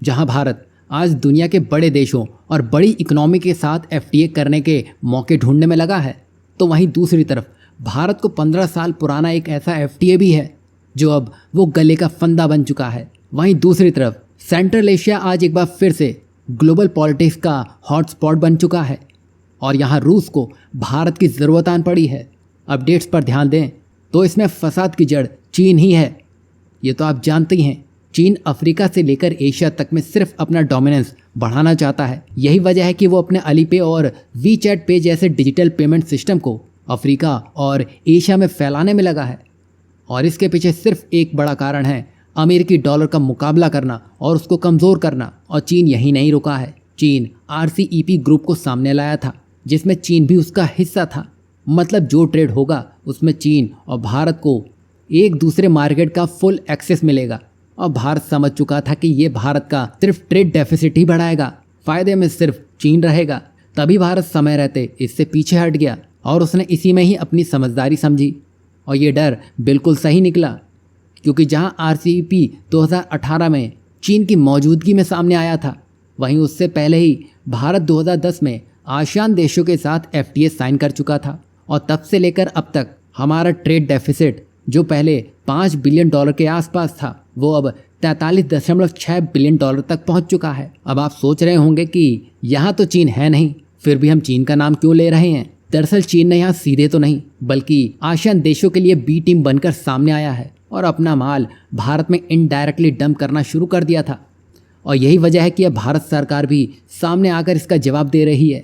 जहां भारत आज दुनिया के बड़े देशों और बड़ी इकोनॉमी के साथ एफटीए करने के मौके ढूंढने में लगा है, तो वहीं दूसरी तरफ भारत को 15 साल पुराना एक ऐसा एफटीए भी है जो अब वो गले का फंदा बन चुका है। वहीं दूसरी तरफ सेंट्रल एशिया आज एक बार फिर से ग्लोबल पॉलिटिक्स का हॉटस्पॉट बन चुका है और यहाँ रूस को भारत की ज़रूरत आन पड़ी है। अपडेट्स पर ध्यान दें तो इसमें फसाद की जड़ चीन ही है। ये तो आप जानते ही हैं, चीन अफ्रीका से लेकर एशिया तक में सिर्फ अपना डोमिनेंस बढ़ाना चाहता है। यही वजह है कि वो अपने अलीपे और वीचैट पे जैसे डिजिटल पेमेंट सिस्टम को अफ्रीका और एशिया में फैलाने में लगा है। और इसके पीछे सिर्फ एक बड़ा कारण है, अमेरिकी डॉलर का मुकाबला करना और उसको कमज़ोर करना। और चीन यहीं नहीं रुका है। चीन RCEP ग्रुप को सामने लाया था, जिसमें चीन भी उसका हिस्सा था। मतलब जो ट्रेड होगा उसमें चीन और भारत को एक दूसरे मार्केट का फुल एक्सेस मिलेगा। और भारत समझ चुका था कि ये भारत का सिर्फ ट्रेड डेफिसिट ही बढ़ाएगा, फ़ायदे में सिर्फ चीन रहेगा। तभी भारत समय रहते इससे पीछे हट गया और उसने इसी में ही अपनी समझदारी समझी। और ये डर बिल्कुल सही निकला, क्योंकि जहाँ RCEP 2018 में चीन की मौजूदगी में सामने आया था, वहीं उससे पहले ही भारत 2010 में आसियान देशों के साथ FTA साइन कर चुका था। और तब से लेकर अब तक हमारा ट्रेड डेफिसिट जो पहले $5 बिलियन के आसपास था, वो अब $43.6 बिलियन तक पहुंच चुका है। अब आप सोच रहे होंगे कि यहाँ तो चीन है नहीं, फिर भी हम चीन का नाम क्यों ले रहे हैं। दरअसल चीन ने यहाँ सीधे तो नहीं बल्कि आसियान देशों के लिए बी टीम बनकर सामने आया है और अपना माल भारत में इनडायरेक्टली डंप करना शुरू कर दिया था। और यही वजह है कि अब भारत सरकार भी सामने आकर इसका जवाब दे रही है।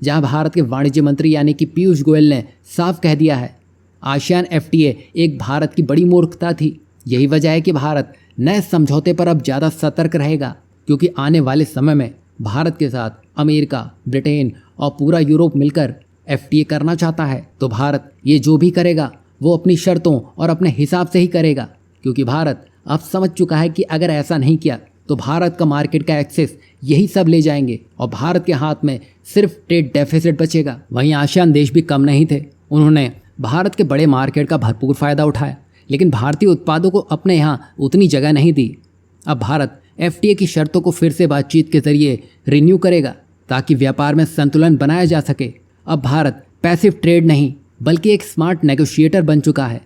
जहाँ भारत के वाणिज्य मंत्री यानी कि पीयूष गोयल ने साफ कह दिया है, आसियान FTA एक भारत की बड़ी मूर्खता थी। यही वजह है कि भारत नए समझौते पर अब ज़्यादा सतर्क रहेगा, क्योंकि आने वाले समय में भारत के साथ अमेरिका, ब्रिटेन और पूरा यूरोप मिलकर FTA करना चाहता है। तो भारत ये जो भी करेगा वो अपनी शर्तों और अपने हिसाब से ही करेगा, क्योंकि भारत अब समझ चुका है कि अगर ऐसा नहीं किया तो भारत का मार्केट का एक्सेस यही सब ले जाएंगे और भारत के हाथ में सिर्फ ट्रेड डेफिसिट बचेगा। वहीं आसियान देश भी कम नहीं थे, उन्होंने भारत के बड़े मार्केट का भरपूर फ़ायदा उठाया, लेकिन भारतीय उत्पादों को अपने यहाँ उतनी जगह नहीं दी। अब भारत FTA की शर्तों को फिर से बातचीत के जरिए रिन्यू करेगा ताकि व्यापार में संतुलन बनाया जा सके। अब भारत पैसिव ट्रेड नहीं बल्कि एक स्मार्ट नेगोशिएटर बन चुका है।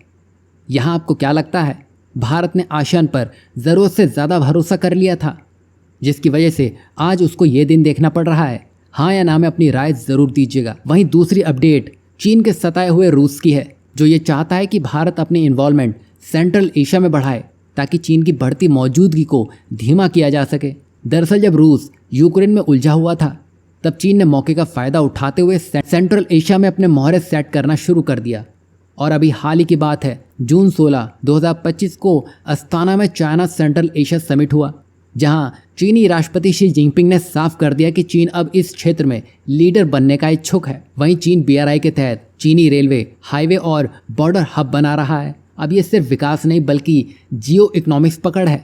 यहाँ आपको क्या लगता है, भारत ने आसियान पर ज़रूरत से ज़्यादा भरोसा कर लिया था, जिसकी वजह से आज उसको ये दिन देखना पड़ रहा है? हाँ या ना में अपनी राय ज़रूर दीजिएगा। वहीं दूसरी अपडेट चीन के सताए हुए रूस की है, जो ये चाहता है कि भारत अपनी इन्वॉल्वमेंट सेंट्रल एशिया में बढ़ाए ताकि चीन की बढ़ती मौजूदगी को धीमा किया जा सके। दरअसल जब रूस यूक्रेन में उलझा हुआ था, तब चीन ने मौके का फ़ायदा उठाते हुए सेंट्रल एशिया में अपने मोहरे सेट करना शुरू कर दिया। और अभी हाल ही की बात है, जून 16, 2025 को अस्ताना में चाइना सेंट्रल एशिया समिट हुआ, जहां चीनी राष्ट्रपति शी जिनपिंग ने साफ कर दिया कि चीन अब इस क्षेत्र में लीडर बनने का इच्छुक है। वहीं चीन BRI के तहत चीनी रेलवे, हाईवे और बॉर्डर हब बना रहा है। अब ये सिर्फ विकास नहीं बल्कि जियो इकोनॉमिक्स पकड़ है।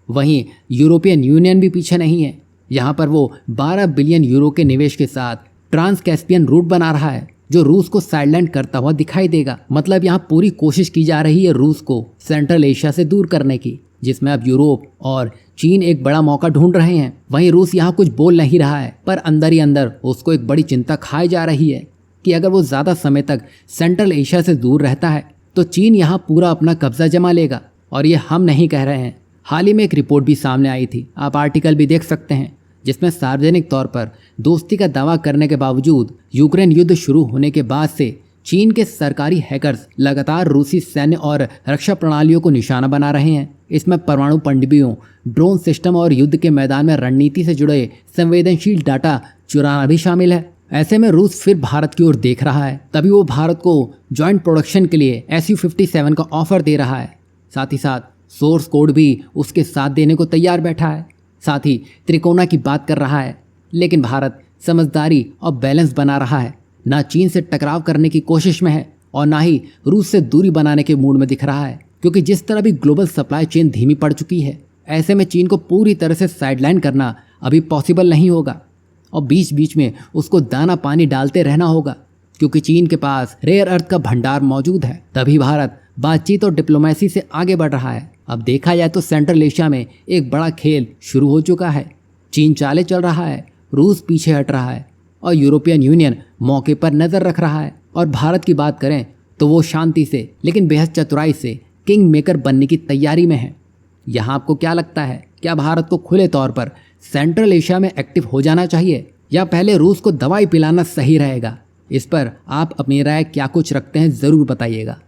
वहीं यूरोपियन यूनियन भी पीछे नहीं है। यहाँ पर वो 12 बिलियन यूरो के निवेश के साथ ट्रांस कैस्पियन रूट बना रहा है, जो रूस को साइडलाइन करता हुआ दिखाई देगा। मतलब यहाँ पूरी कोशिश की जा रही है रूस को सेंट्रल एशिया से दूर करने की, जिसमें अब यूरोप और चीन एक बड़ा मौका ढूंढ रहे हैं। वहीं रूस यहाँ कुछ बोल नहीं रहा है, पर अंदर ही अंदर उसको एक बड़ी चिंता खाई जा रही है कि अगर वो ज़्यादा समय तक सेंट्रल एशिया से दूर रहता है तो चीन यहाँ पूरा अपना कब्जा जमा लेगा। और ये हम नहीं कह रहे हैं, हाल ही में एक रिपोर्ट भी सामने आई थी, आप आर्टिकल भी देख सकते हैं, जिसमें सार्वजनिक तौर पर दोस्ती का दावा करने के बावजूद यूक्रेन युद्ध शुरू होने के बाद से चीन के सरकारी हैकर्स लगातार रूसी सैन्य और रक्षा प्रणालियों को निशाना बना रहे हैं। इसमें परमाणु पनडुब्बियों, ड्रोन सिस्टम और युद्ध के मैदान में रणनीति से जुड़े संवेदनशील डाटा चुराना भी शामिल है। ऐसे में रूस फिर भारत की ओर देख रहा है, तभी वो भारत को जॉइंट प्रोडक्शन के लिए Su-57 का ऑफर दे रहा है। साथ ही साथ सोर्स कोड भी उसके साथ देने को तैयार बैठा है। साथ ही त्रिकोणा की बात कर रहा है। लेकिन भारत समझदारी और बैलेंस बना रहा है, ना चीन से टकराव करने की कोशिश में है और ना ही रूस से दूरी बनाने के मूड में दिख रहा है, क्योंकि जिस तरह भी ग्लोबल सप्लाई चेन धीमी पड़ चुकी है, ऐसे में चीन को पूरी तरह से साइडलाइन करना अभी पॉसिबल नहीं होगा और बीच बीच में उसको दाना पानी डालते रहना होगा, क्योंकि चीन के पास रेयर अर्थ का भंडार मौजूद है। तभी भारत बातचीत और डिप्लोमेसी से आगे बढ़ रहा है। अब देखा जाए तो सेंट्रल एशिया में एक बड़ा खेल शुरू हो चुका है। चीन चाले चल रहा है, रूस पीछे हट रहा है और यूरोपियन यूनियन मौके पर नज़र रख रहा है। और भारत की बात करें तो वो शांति से लेकिन बेहद चतुराई से किंग मेकर बनने की तैयारी में है। यहाँ आपको क्या लगता है, क्या भारत को खुले तौर पर सेंट्रल एशिया में एक्टिव हो जाना चाहिए या पहले रूस को दवाई पिलाना सही रहेगा? इस पर आप अपनी राय क्या कुछ रखते हैं ज़रूर बताइएगा।